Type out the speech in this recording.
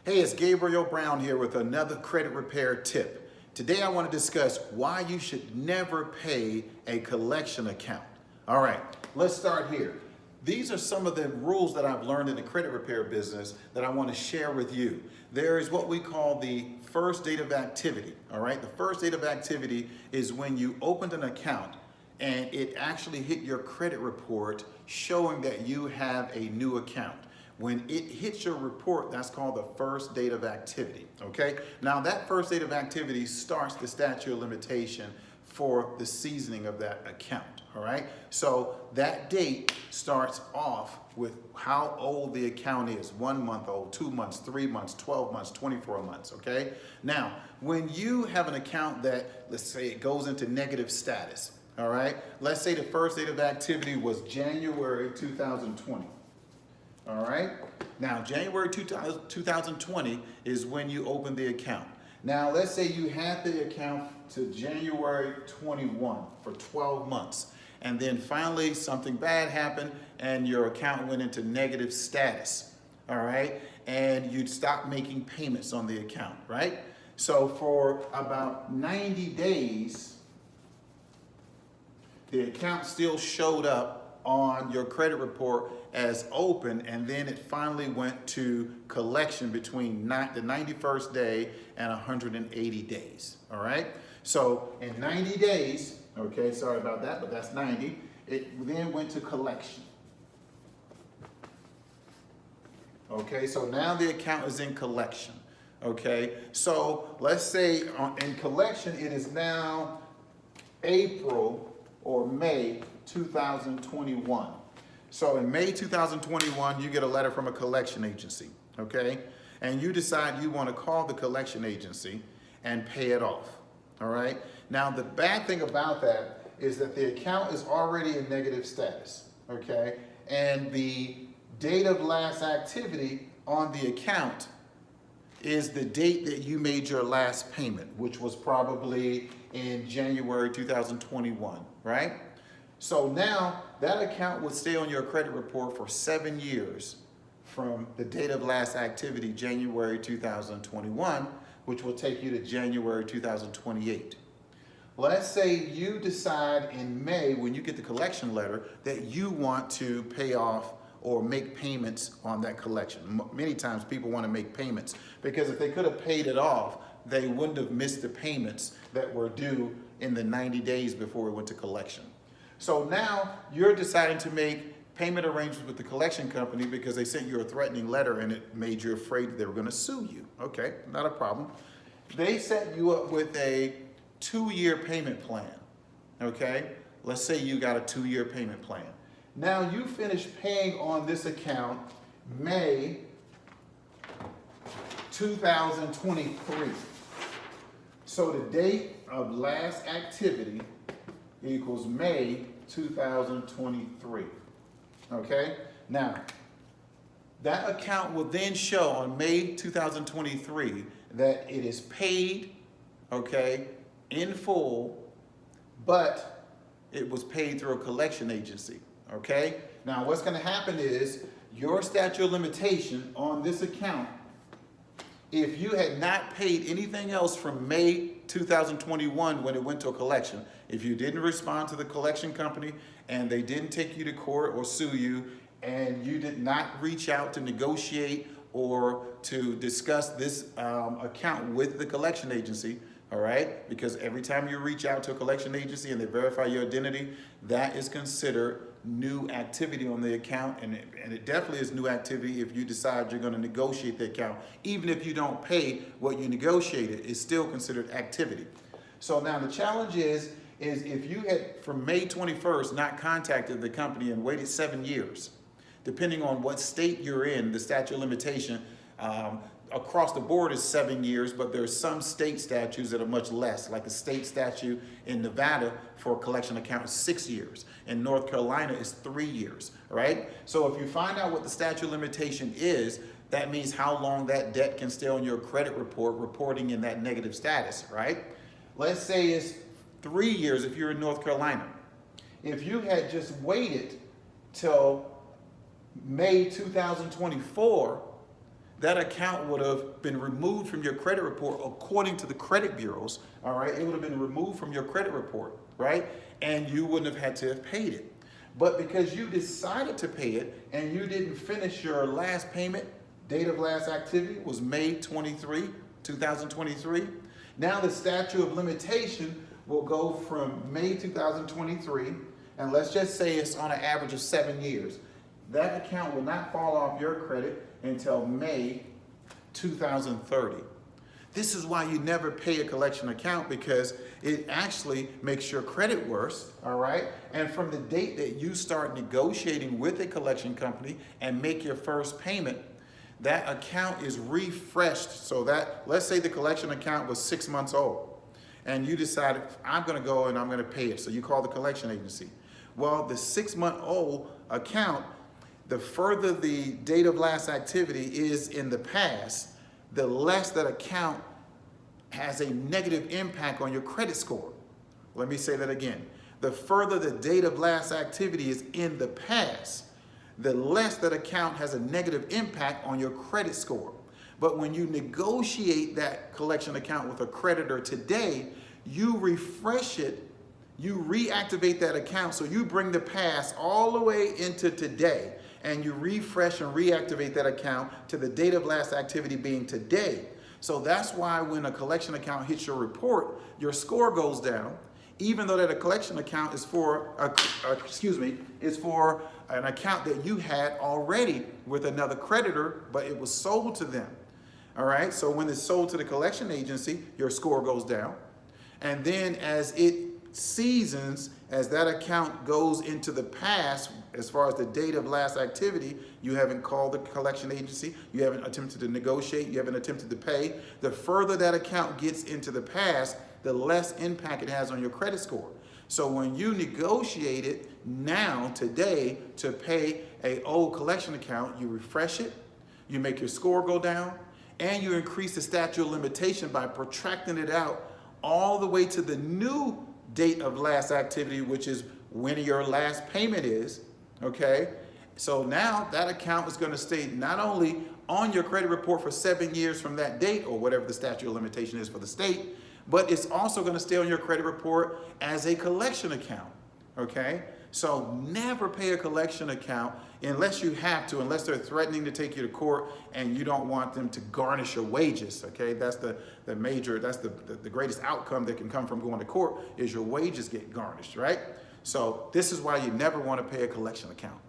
Hey, it's Gabriel Brown here with another credit repair tip. Today I want to discuss why you should never pay a collection account. All right, let's start here. These are some of the rules that I've learned in the credit repair business that I want to share with you. There is what we call the first date of activity. All right, the first date of activity is when you opened an account and it actually hit your credit report showing that you have a new account. When it hits your report, that's called the first date of activity, okay? Now that first date of activity starts the statute of limitation for the seasoning of that account, all right? So that date starts off with how old the account is, 1 month old, 2 months, 3 months, 12 months, 24 months, okay? Now, when you have an account that, let's say it goes into negative status, all right? Let's say the first date of activity was January 2020. All right, now January 2020 is when you open the account. Now let's say you had the account to January 21 for 12 months, and then finally something bad happened and your account went into negative status, all right, and you'd stop making payments on the account, right? So for about 90 days, the account still showed up on your credit report as open, and then it finally went to collection between the 91st day and 180 days, all right? So in 90 days, okay, sorry about that, but that's 90, it then went to collection. Okay, so now the account is in collection, okay? So let's say in collection, it is now April or May 2021. So in May 2021, you get a letter from a collection agency, okay? And you decide you want to call the collection agency and pay it off, all right? Now, the bad thing about that is that the account is already in negative status, okay? And the date of last activity on the account is the date that you made your last payment, which was probably in January 2021, right? So now that account would stay on your credit report for 7 years from the date of last activity, January 2021, which will take you to January 2028. Let's say you decide in May, when you get the collection letter, that you want to pay off or make payments on that collection. Many times people want to make payments because if they could have paid it off, they wouldn't have missed the payments that were due in the 90 days before it went to collection. So now you're deciding to make payment arrangements with the collection company because they sent you a threatening letter and it made you afraid that they were going to sue you. Okay, not a problem. They set you up with a 2-year payment plan. Okay, let's say you got a 2-year payment plan. Now you finish paying on this account May 2023. So the date of last activity equals May 2023, okay? Now, that account will then show on May 2023 that it is paid, okay, in full, but it was paid through a collection agency, okay? Now, what's gonna happen is your statute of limitation on this account, if you had not paid anything else from May 2021 when it went to a collection, if you didn't respond to the collection company and they didn't take you to court or sue you, and you did not reach out to negotiate or to discuss this account with the collection agency, all right? Because every time you reach out to a collection agency and they verify your identity, that is considered new activity on the account, and it definitely is new activity if you decide you're going to negotiate the account. Even if you don't pay what you negotiated, it's still considered activity. So now the challenge is if you had from May 21st not contacted the company and waited 7 years, depending on what state you're in, the statute of limitation across the board is 7 years, but there's some state statutes that are much less, like the state statute in Nevada for a collection account is 6 years. In North Carolina is 3 years, right? So if you find out what the statute of limitation is, that means how long that debt can stay on your credit report, reporting in that negative status, right? Let's say it's 3 years if you're in North Carolina. If you had just waited till May 2024, that account would have been removed from your credit report according to the credit bureaus, all right? It would have been removed from your credit report, right? And you wouldn't have had to have paid it. But because you decided to pay it and you didn't finish your last payment, date of last activity was May 23, 2023. Now the statute of limitation will go from May 2023, and let's just say it's on an average of 7 years. That account will not fall off your credit until May 2030. This is why you never pay a collection account, because it actually makes your credit worse, all right? And from the date that you start negotiating with a collection company and make your first payment, that account is refreshed. So that, let's say the collection account was 6 months old and you decided, I'm gonna go and I'm gonna pay it. So you call the collection agency. Well, the 6-month-old account, the further the date of last activity is in the past, the less that account has a negative impact on your credit score. Let me say that again. The further the date of last activity is in the past, the less that account has a negative impact on your credit score. But when you negotiate that collection account with a creditor today, you refresh it, you reactivate that account, so you bring the past all the way into today, and you refresh and reactivate that account to the date of last activity being today. So that's why when a collection account hits your report, your score goes down, even though that a collection account is for, is for an account that you had already with another creditor, but it was sold to them. All right, so when it's sold to the collection agency, your score goes down. And then as it seasons, as that account goes into the past, as far as the date of last activity, you haven't called the collection agency, you haven't attempted to negotiate, you haven't attempted to pay. The further that account gets into the past, the less impact it has on your credit score. So when you negotiate it now, today, to pay an old collection account, you refresh it, you make your score go down, and you increase the statute of limitation by protracting it out all the way to the new date of last activity, which is when your last payment is, okay? So now that account is gonna stay not only on your credit report for 7 years from that date, or whatever the statute of limitation is for the state, but it's also gonna stay on your credit report as a collection account, okay? So never pay a collection account unless you have to, unless they're threatening to take you to court and you don't want them to garnish your wages, okay? That's the greatest outcome that can come from going to court, is your wages get garnished, right? So this is why you never want to pay a collection account.